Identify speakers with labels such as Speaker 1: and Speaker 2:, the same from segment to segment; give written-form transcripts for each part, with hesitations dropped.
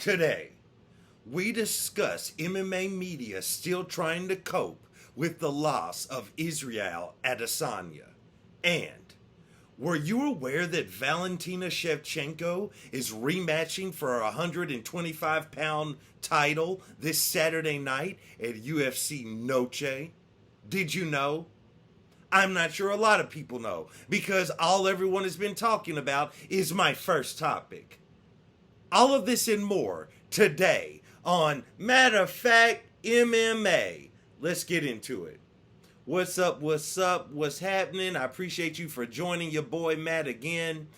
Speaker 1: Today, we discuss MMA media still trying to cope with the loss of Israel Adesanya. And were you aware that Valentina Shevchenko is rematching for a 125-pound title this Saturday night at UFC Noche? Did you know? I'm not sure a lot of people know because all everyone has been talking about is my first topic. All of this and more today on Matter of Fact MMA. Let's get into it. What's up? What's up? What's happening? I appreciate you for joining your boy Matt again.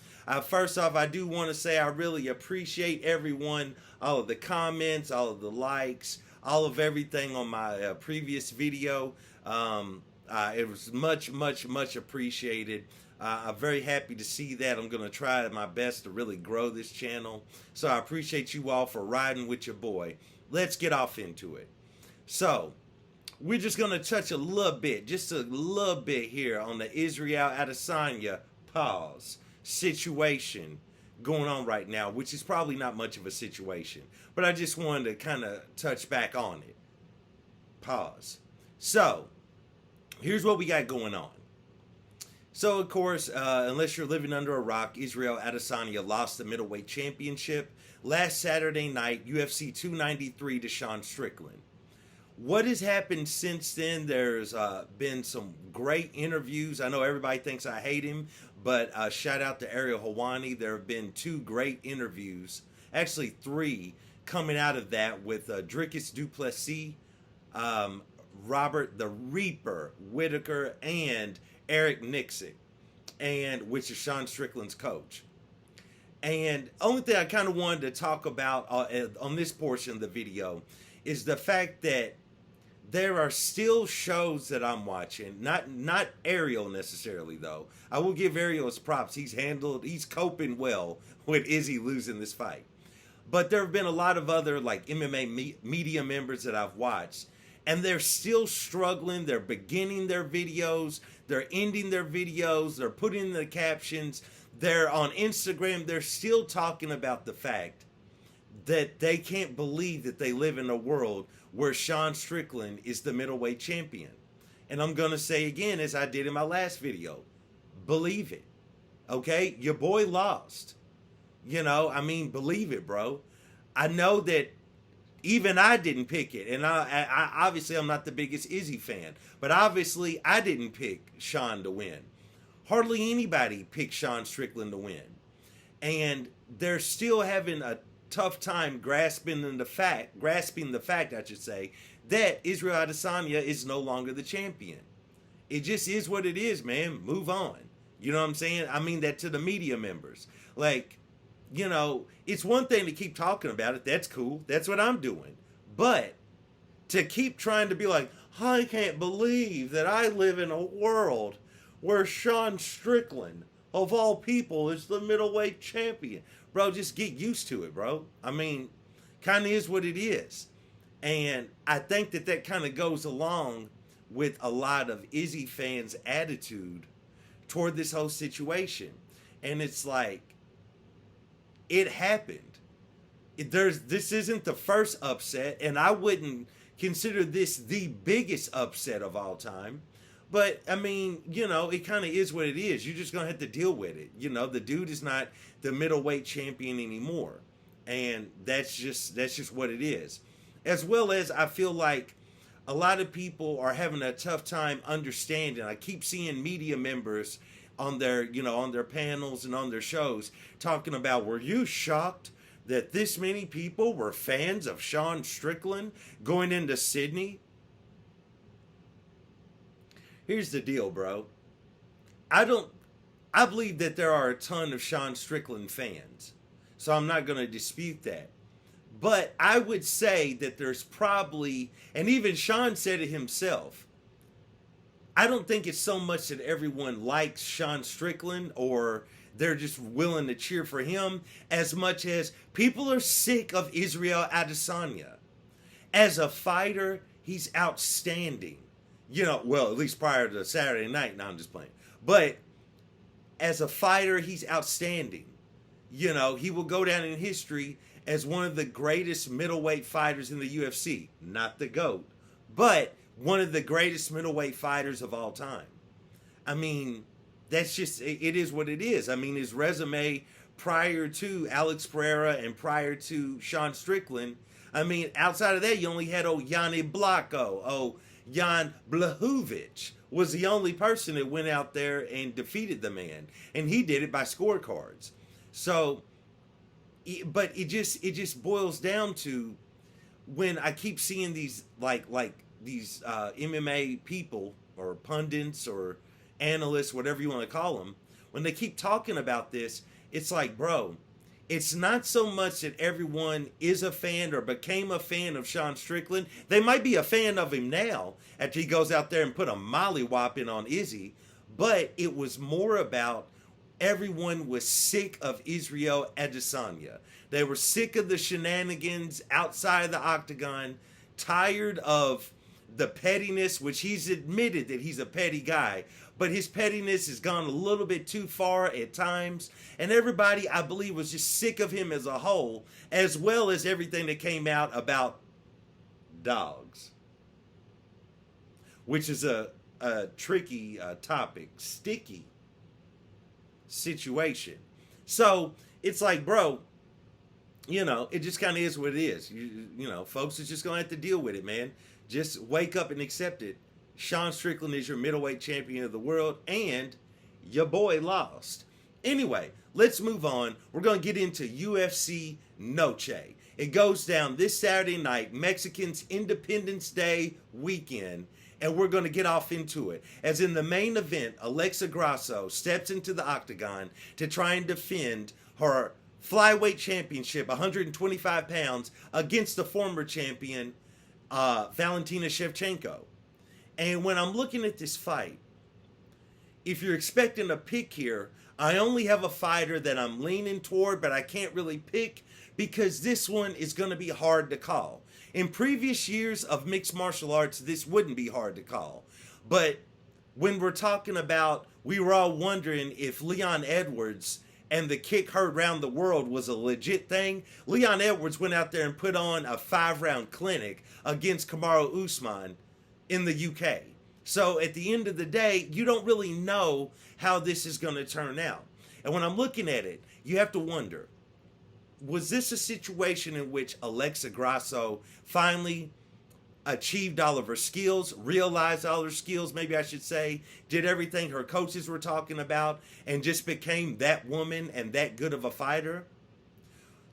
Speaker 1: First off, I do want to say I really appreciate everyone, all of the comments, all of the likes, all of everything on my previous video. It was much appreciated. I'm very happy to see that. I'm going to try my best to really grow this channel. So I appreciate you all for riding with your boy. Let's get off into it. So we're just going to touch a little bit, just a little bit here on the Israel Adesanya situation going on right now, which is probably not much of a situation. But I just wanted to kind of touch back on it. So here's what we got going on. So, of course, unless you're living under a rock, Israel Adesanya lost the middleweight championship last Saturday night, UFC 293 to Sean Strickland. What has happened since then? There's been some great interviews. I know everybody thinks I hate him, but shout out to Ariel Helwani. There have been 2 great interviews, actually 3, coming out of that with Dricus du Plessis, Robert the Reaper Whitaker, and Eric Nixon, and which is Sean Strickland's coach. And only thing I kind of wanted to talk about on this portion of the video is the fact that there are still shows that I'm watching, not Ariel necessarily though. I will give Ariel his props. He's coping well with Izzy losing this fight. But there have been a lot of other like MMA media members that I've watched, and they're still struggling. They're beginning their videos. They're ending their videos. They're putting the captions. They're on Instagram. They're still talking about the fact that they can't believe that they live in a world where Sean Strickland is the middleweight champion. And I'm going to say again, as I did in my last video, believe it. Okay? Your boy lost. Believe it, bro. I know that even I didn't pick it, and I obviously I'm not the biggest Izzy fan, but obviously I didn't pick Sean to win. Hardly anybody picked Sean Strickland to win, and they're still having a tough time grasping the fact, I should say, that Israel Adesanya is no longer the champion. It just is what it is, man. Move on. You know what I'm saying? I mean that to the media members, like. It's one thing to keep talking about it. That's cool. That's what I'm doing. But to keep trying to be like, I can't believe that I live in a world where Sean Strickland, of all people, is the middleweight champion. Bro, just get used to it, bro. I mean, kind of is what it is. And I think that kind of goes along with a lot of Izzy fans' attitude toward this whole situation. And it's like, it happened. This isn't the first upset, and I wouldn't consider this the biggest upset of all time. But, I mean, it kind of is what it is. You're just going to have to deal with it. The dude is not the middleweight champion anymore. And that's just what it is. As well as I feel like a lot of people are having a tough time understanding. I keep seeing media members on their panels and on their shows talking about, were you shocked that this many people were fans of Sean Strickland going into Sydney? Here's the deal, bro. I believe that there are a ton of Sean Strickland fans, so I'm not going to dispute that. But I would say that there's probably, and even Sean said it himself, I don't think it's so much that everyone likes Sean Strickland or they're just willing to cheer for him as much as people are sick of Israel Adesanya. As a fighter, he's outstanding. At least prior to Saturday night. No, I'm just playing. But as a fighter, he's outstanding. He will go down in history as one of the greatest middleweight fighters in the UFC. Not the GOAT, but one of the greatest middleweight fighters of all time. I mean, that's just, it is what it is. I mean, his resume prior to Alex Pereira and prior to Sean Strickland, I mean, outside of that, you only had Yanni Blanco. Jan Blachowicz was the only person that went out there and defeated the man. And he did it by scorecards. So, but it just boils down to when I keep seeing these like these MMA people or pundits or analysts, whatever you want to call them, when they keep talking about this, it's like, bro, it's not so much that everyone is a fan or became a fan of Sean Strickland. They might be a fan of him now after he goes out there and put a mollywhopping on Izzy, but it was more about everyone was sick of Israel Adesanya. They were sick of the shenanigans outside of the octagon, tired of the pettiness, which he's admitted that he's a petty guy, but his pettiness has gone a little bit too far at times. And everybody, I believe, was just sick of him as a whole, as well as everything that came out about dogs, which is a tricky topic, sticky situation. So it's like, bro, you know, it just kind of is what it is. You know, folks are just going to have to deal with it, man. Just wake up and accept it. Sean Strickland is your middleweight champion of the world, and your boy lost. Anyway, let's move on. We're going to get into UFC Noche. It goes down this Saturday night, Mexicans Independence Day weekend, and we're going to get off into it. As in the main event, Alexa Grasso steps into the octagon to try and defend her flyweight championship, 125 pounds, against the former champion, Valentina Shevchenko. And when I'm looking at this fight, if you're expecting a pick here, I only have a fighter that I'm leaning toward, but I can't really pick because this one is going to be hard to call. In previous years of mixed martial arts, this wouldn't be hard to call. But when we're talking about, we were all wondering if Leon Edwards and the kick heard round the world was a legit thing. Leon Edwards went out there and put on a 5-round clinic against Kamaru Usman in the UK. So at the end of the day, you don't really know how this is going to turn out. And when I'm looking at it, you have to wonder, was this a situation in which Alexa Grasso finally achieved all of her skills, realized all her skills, maybe I should say, did everything her coaches were talking about, and just became that woman and that good of a fighter?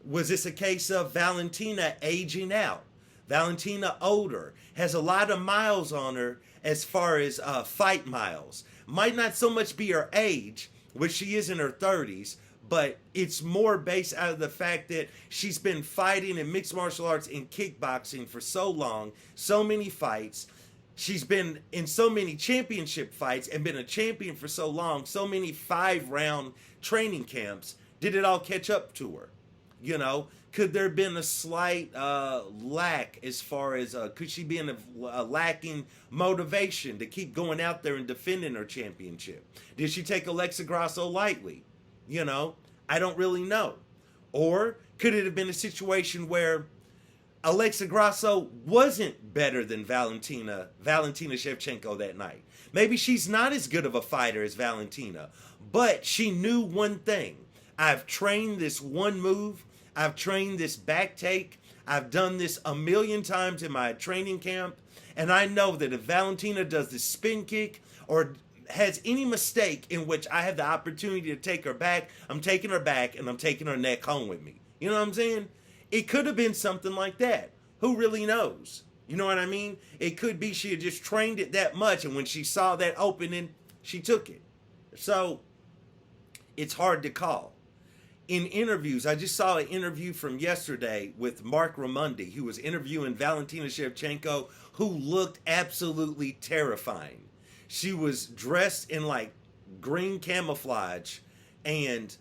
Speaker 1: Was this a case of Valentina aging out? Valentina older, has a lot of miles on her as far as fight miles. Might not so much be her age, which she is in her 30s, but it's more based out of the fact that she's been fighting in mixed martial arts and kickboxing for so long, so many fights. She's been in so many championship fights and been a champion for so long, so many 5-round training camps. Did it all catch up to her? You know, could there have been a slight lack as far as, could she be in a lacking motivation to keep going out there and defending her championship? Did she take Alexa Grasso lightly? You know, I don't really know. Or could it have been a situation where Alexa Grasso wasn't better than Valentina Shevchenko that night? Maybe she's not as good of a fighter as Valentina, but she knew one thing. I've trained this one move. I've trained this back take. I've done this a million times in my training camp. And I know that if Valentina does the spin kick or has any mistake in which I have the opportunity to take her back, I'm taking her back and I'm taking her neck home with me. You know what I'm saying? It could have been something like that. Who really knows? You know what I mean? It could be she had just trained it that much, and when she saw that opening, she took it. So it's hard to call. In interviews, I just saw an interview from yesterday with Mark Ramundi, who was interviewing Valentina Shevchenko, who looked absolutely terrifying. She was dressed in like green camouflage, and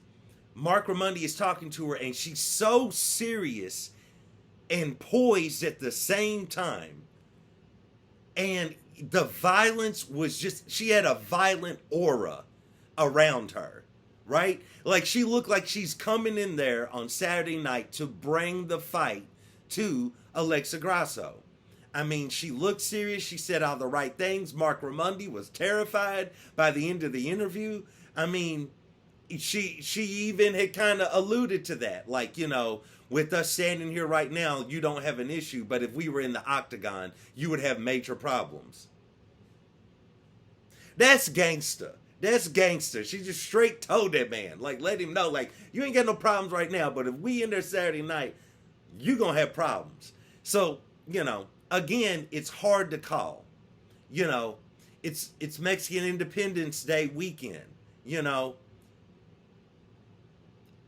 Speaker 1: Mark Ramundi is talking to her, and she's so serious and poised at the same time. And the violence was just, she had a violent aura around her, right? Like, she looked like she's coming in there on Saturday night to bring the fight to Alexa Grasso. I mean, she looked serious. She said all the right things. Mark Raimondi was terrified by the end of the interview. I mean, she even had kind of alluded to that. Like, with us standing here right now, you don't have an issue. But if we were in the octagon, you would have major problems. That's gangster. That's gangster. She just straight told that man. Like, let him know, like, you ain't got no problems right now, but if we in there Saturday night, you gonna have problems. So, again, it's hard to call. It's Mexican Independence Day weekend.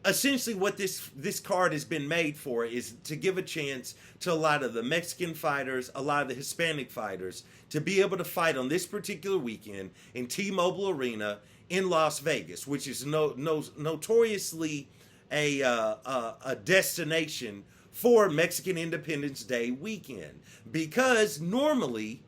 Speaker 1: Essentially what this card has been made for is to give a chance to a lot of the Mexican fighters, a lot of the Hispanic fighters, to be able to fight on this particular weekend in T-Mobile Arena in Las Vegas, which is notoriously a destination for Mexican Independence Day weekend. Because normally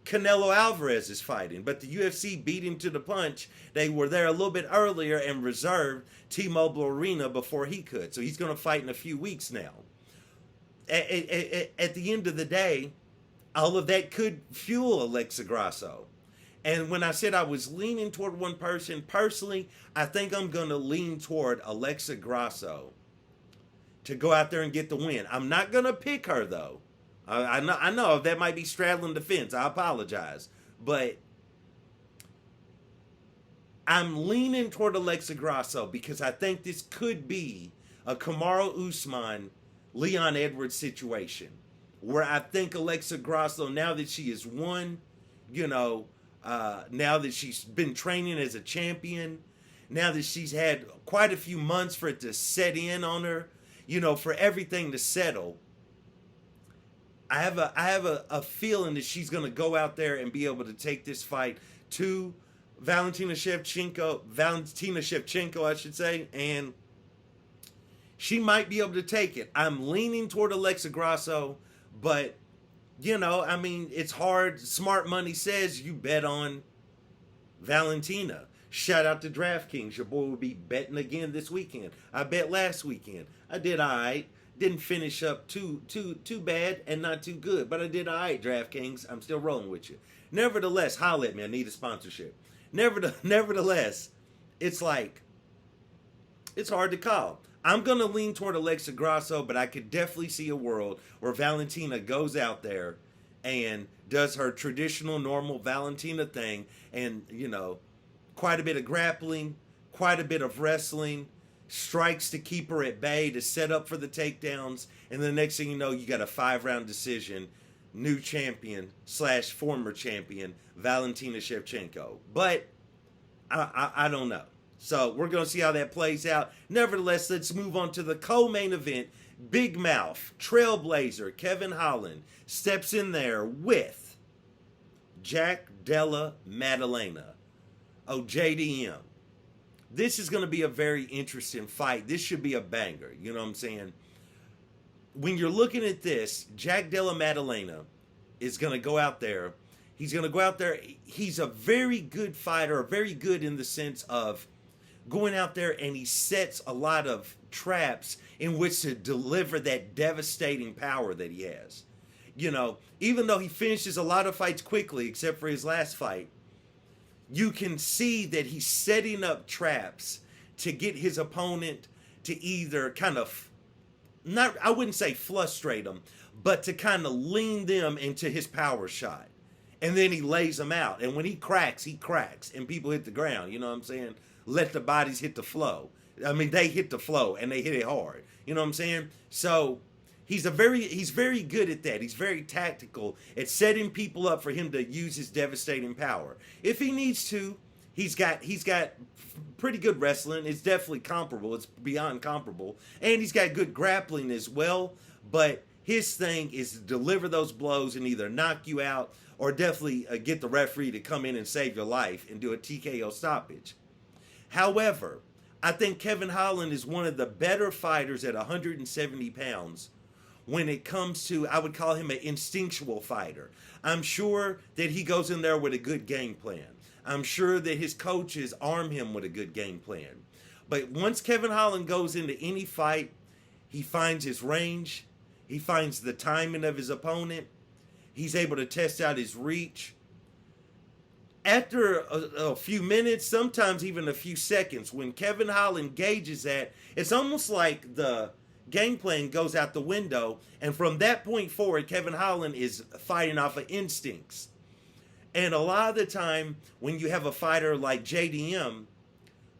Speaker 1: Canelo Alvarez is fighting, but the UFC beat him to the punch. They were there a little bit earlier and reserved T-Mobile Arena before he could. So he's going to fight in a few weeks now. At the end of the day, all of that could fuel Alexa Grasso. And when I said I was leaning toward one person, personally, I think I'm going to lean toward Alexa Grasso to go out there and get the win. I'm not going to pick her, though. I know that might be straddling the fence. I apologize. But I'm leaning toward Alexa Grasso because I think this could be a Kamaru Usman, Leon Edwards situation. Where I think Alexa Grasso, now that she has won, now that she's been training as a champion, now that she's had quite a few months for it to set in on her, for everything to settle, I have a feeling that she's going to go out there and be able to take this fight to Valentina Shevchenko, I should say, and she might be able to take it. I'm leaning toward Alexa Grasso, but, it's hard. Smart money says you bet on Valentina. Shout out to DraftKings. Your boy will be betting again this weekend. I bet last weekend. I did all right. Didn't finish up too bad and not too good, but I did all right, DraftKings. I'm still rolling with you. Nevertheless, holla at me. I need a sponsorship. Nevertheless, it's like, it's hard to call. I'm going to lean toward Alexa Grasso, but I could definitely see a world where Valentina goes out there and does her traditional, normal Valentina thing and, quite a bit of grappling, quite a bit of wrestling, strikes to keep her at bay, to set up for the takedowns, and the next thing you know, you got a 5-round decision, new champion / former champion, Valentina Shevchenko. But I don't know. So we're going to see how that plays out. Nevertheless, let's move on to the co-main event. Big Mouth, Trailblazer, Kevin Holland steps in there with Jack Della Maddalena. Oh, JDM. This is going to be a very interesting fight. This should be a banger. You know what I'm saying? When you're looking at this, Jack Della Maddalena is going to go out there. He's going to go out there. He's a very good fighter, very good in the sense of going out there and he sets a lot of traps in which to deliver that devastating power that he has. Even though he finishes a lot of fights quickly, except for his last fight, you can see that he's setting up traps to get his opponent to either kind of, I wouldn't say frustrate him, but to kind of lean them into his power shot. And then he lays them out. And when he cracks, and people hit the ground. You know what I'm saying? Let the bodies hit the flow. I mean, they hit the flow, and they hit it hard. You know what I'm saying? So he's very good at that. He's very tactical at setting people up for him to use his devastating power. If he needs to, he's got pretty good wrestling. It's definitely comparable. It's beyond comparable. And he's got good grappling as well. But his thing is to deliver those blows and either knock you out or definitely get the referee to come in and save your life and do a TKO stoppage. However, I think Kevin Holland is one of the better fighters at 170 pounds when it comes to, I would call him an instinctual fighter. I'm sure that he goes in there with a good game plan. I'm sure that his coaches arm him with a good game plan. But once Kevin Holland goes into any fight, he finds his range. He finds the timing of his opponent. He's able to test out his reach. After a few minutes, sometimes even a few seconds, when Kevin Holland gauges that, it's almost like the game plan goes out the window. And from that point forward, Kevin Holland is fighting off of instincts. And a lot of the time, when you have a fighter like JDM,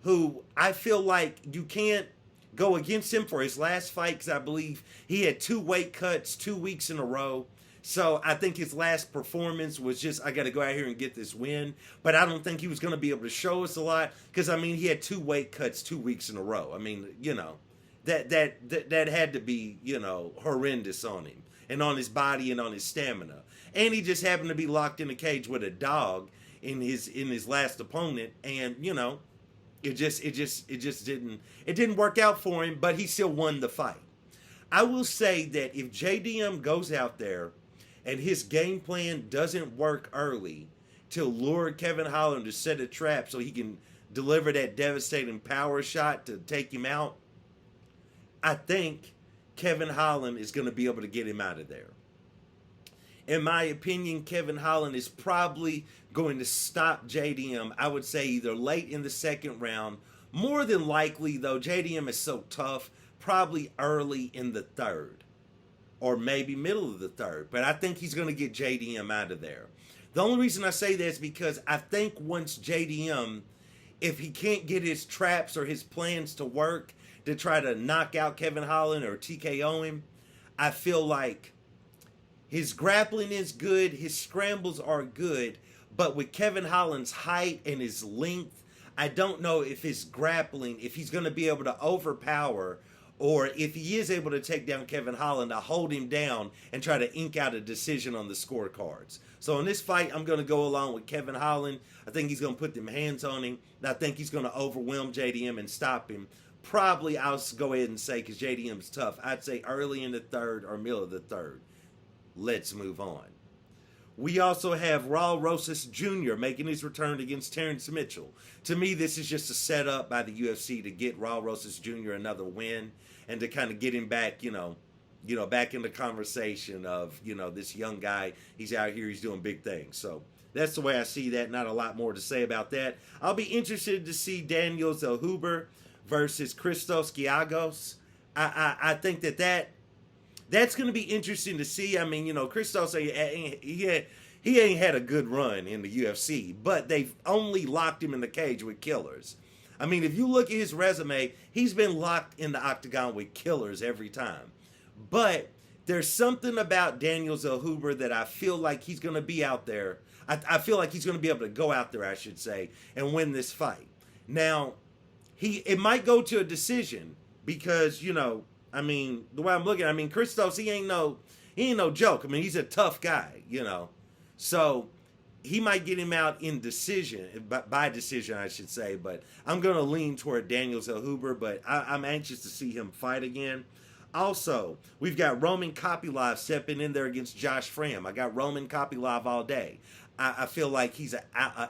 Speaker 1: who I feel like you can't go against him for his last fight, because I believe he had 2 weight cuts 2 weeks in a row. So I think his last performance was just, I got to go out here and get this win. But I don't think he was going to be able to show us a lot, because, I mean, he had 2 weight cuts 2 weeks in a row. I mean, you know, that had to be, you know, horrendous on him and on his body and on his stamina. And he just happened to be locked in a cage with a dog in his last opponent, and, you know, it just didn't work out for him, but he still won the fight. I will say that if JDM goes out there and his game plan doesn't work early to lure Kevin Holland to set a trap so he can deliver that devastating power shot to take him out, I think Kevin Holland is going to be able to get him out of there. In my opinion, Kevin Holland is probably going to stop JDM, I would say either late in the second round. More than likely, though, JDM is so tough, probably early in the third. Or maybe middle of the third. But I think he's going to get JDM out of there. The only reason I say that is because I think once JDM, if he can't get his traps or his plans to work to try to knock out Kevin Holland or TKO him, I feel like his grappling is good, his scrambles are good, but with Kevin Holland's height and his length, I don't know if his grappling, if he's going to be able to overpower, or if he is able to take down Kevin Holland to hold him down and try to ink out a decision on the scorecards. So in this fight, I'm going to go along with Kevin Holland. I think he's going to put them hands on him, and I think he's going to overwhelm JDM and stop him. Probably, I'll go ahead and say, because JDM's tough, I'd say early in the third or middle of the third. Let's move on. We also have Raul Rosas Jr. making his return against Terrence Mitchell. To me, this is just a setup by the UFC to get Raul Rosas Jr. another win and to kind of get him back, back in the conversation of, this young guy. He's out here, he's doing big things. So that's the way I see that. Not a lot more to say about that. I'll be interested to see Daniel Zellhuber versus Christos Giagos. I think that's going to be interesting to see. I mean, Christos, he ain't had a good run in the UFC, but they've only locked him in the cage with killers. I mean, if you look at his resume, he's been locked in the octagon with killers every time. But there's something about Daniel Zellhuber that I feel like he's going to be out there. I feel like he's going to be able to go out there, I should say, and win this fight. Now, it might go to a decision because, the way I'm looking, Christos, he ain't no joke. I mean, he's a tough guy, So he might get him out in decision, by decision, I should say. But I'm going to lean toward Daniel Zellhuber, but I'm anxious to see him fight again. Also, we've got Roman Kopylov stepping in there against Josh Fram. I got Roman Kopylov all day. I feel like he's an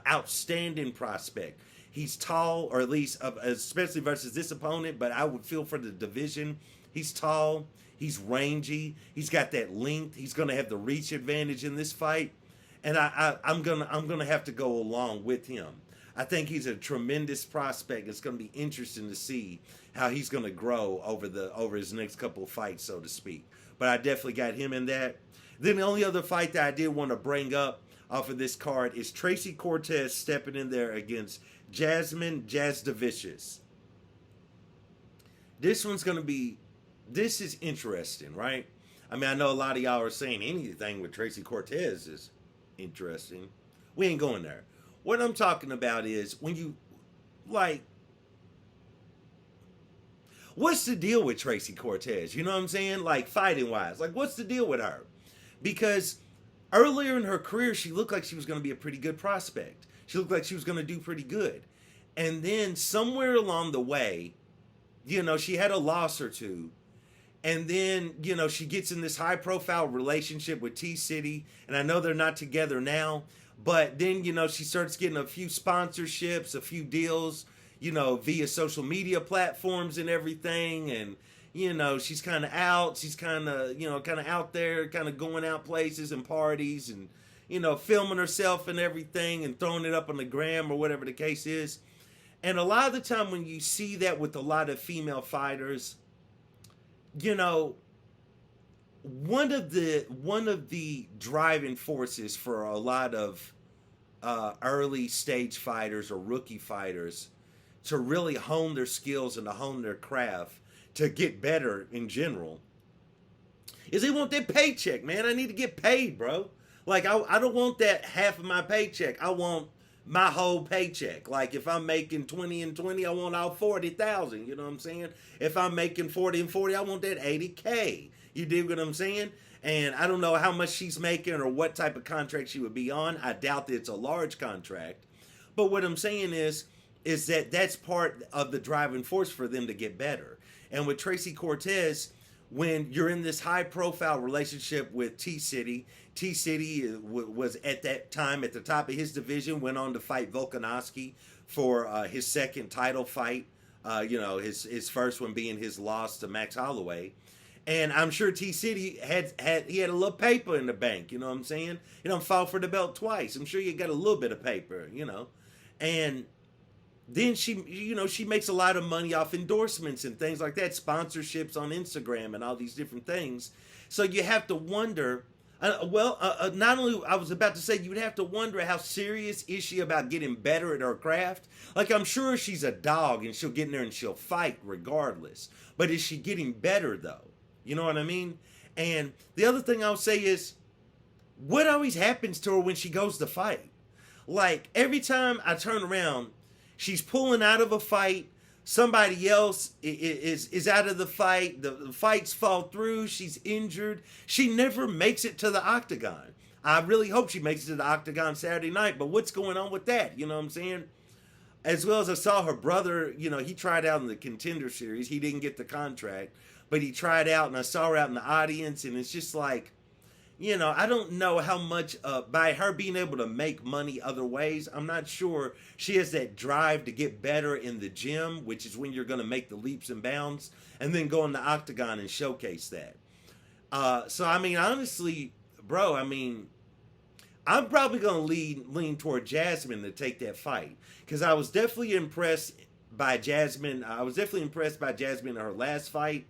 Speaker 1: outstanding prospect. He's tall, or at least, especially versus this opponent, but I would feel for the division. He's tall, he's rangy, he's got that length, he's going to have the reach advantage in this fight, and I'm gonna have to go along with him. I think he's a tremendous prospect. It's going to be interesting to see how he's going to grow over his next couple of fights, so to speak. But I definitely got him in that. Then the only other fight that I did want to bring up off of this card is Tracy Cortez stepping in there against Jasmine Jasdavicius. This is interesting, right? I mean, I know a lot of y'all are saying anything with Tracy Cortez is interesting. We ain't going there. What I'm talking about is when you, what's the deal with Tracy Cortez? You know what I'm saying? Like, fighting-wise. Like, what's the deal with her? Because earlier in her career, she looked like she was going to be a pretty good prospect. She looked like she was going to do pretty good. And then somewhere along the way, she had a loss or two. And then, she gets in this high-profile relationship with T-City. And I know they're not together now. But then, she starts getting a few sponsorships, a few deals. via social media platforms and everything. And, she's kind of out. She's kind of out there, kind of going out places and parties and, filming herself and everything and throwing it up on the gram or whatever the case is. And a lot of the time when you see that with a lot of female fighters, one of the driving forces for a lot of early stage fighters or rookie fighters to really hone their skills and to hone their craft to get better in general is they want that paycheck, man. I need to get paid, bro. Like, I don't want that half of my paycheck. I want my whole paycheck. Like, if I'm making 20 and 20, I want all 40,000. You know what I'm saying? If I'm making 40 and 40, I want that 80K. You dig what I'm saying? And I don't know how much she's making or what type of contract she would be on. I doubt that it's a large contract. But what I'm saying is that that's part of the driving force for them to get better. And with Tracy Cortez, when you're in this high-profile relationship with T-City was at that time at the top of his division, went on to fight Volkanovski for his second title fight, his first one being his loss to Max Holloway. And I'm sure T-City had a little paper in the bank, you know what I'm saying? Fought for the belt twice. I'm sure you got a little bit of paper, And then she makes a lot of money off endorsements and things like that, sponsorships on Instagram and all these different things. So you have to wonder, not only, I was about to say, you would have to wonder how serious is she about getting better at her craft? Like, I'm sure she's a dog and she'll get in there and she'll fight regardless. But is she getting better, though? You know what I mean? And the other thing I'll say is, what always happens to her when she goes to fight? Like, every time I turn around, she's pulling out of a fight. Somebody else is out of the fight. The fights fall through. She's injured. She never makes it to the octagon. I really hope she makes it to the octagon Saturday night. But what's going on with that? You know what I'm saying? As well as I saw her brother, he tried out in the Contender Series. He didn't get the contract, but he tried out, and I saw her out in the audience, and it's just like, I don't know how much, by her being able to make money other ways, I'm not sure she has that drive to get better in the gym, which is when you're going to make the leaps and bounds, and then go in the octagon and showcase that. So, I mean, honestly, bro, I'm probably going to lean toward Jasmine to take that fight, because I was definitely impressed by Jasmine. I was definitely impressed by Jasmine in her last fight,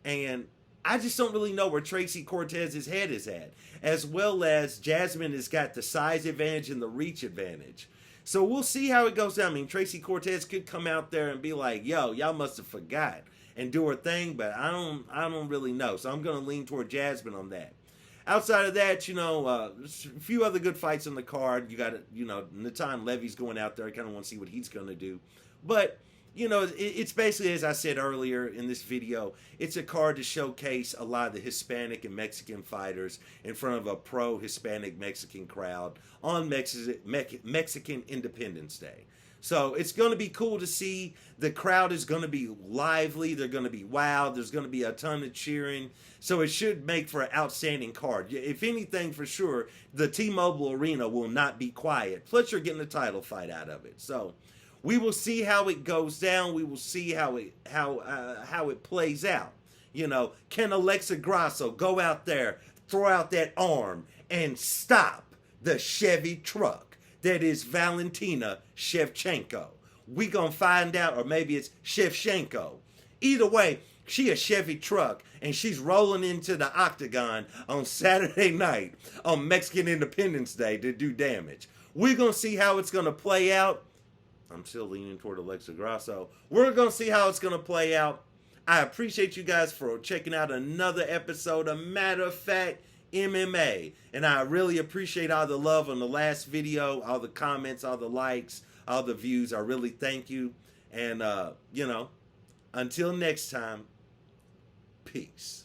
Speaker 1: and I just don't really know where Tracy Cortez's head is at, as well as Jasmine has got the size advantage and the reach advantage. So we'll see how it goes down. Tracy Cortez could come out there and be like, yo, y'all must have forgot, and do her thing, but I don't really know. So I'm going to lean toward Jasmine on that. Outside of that, a few other good fights on the card. You got, Natan Levy's going out there. I kind of want to see what he's going to do. But, it's basically, as I said earlier in this video, it's a card to showcase a lot of the Hispanic and Mexican fighters in front of a pro-Hispanic Mexican crowd on Mexican Independence Day. So it's going to be cool to see. The crowd is going to be lively. They're going to be wild. There's going to be a ton of cheering. So it should make for an outstanding card. If anything, for sure, the T-Mobile Arena will not be quiet. Plus, you're getting a title fight out of it. So we will see how it goes down. We will see how it plays out. Can Alexa Grasso go out there, throw out that arm, and stop the Chevy truck that is Valentina Shevchenko? We gonna find out, or maybe it's Shevchenko. Either way, she a Chevy truck, and she's rolling into the octagon on Saturday night on Mexican Independence Day to do damage. We're gonna see how it's gonna play out. I'm still leaning toward Alexa Grasso. We're going to see how it's going to play out. I appreciate you guys for checking out another episode of Matter of Fact MMA. And I really appreciate all the love on the last video, all the comments, all the likes, all the views. I really thank you. And, until next time, peace.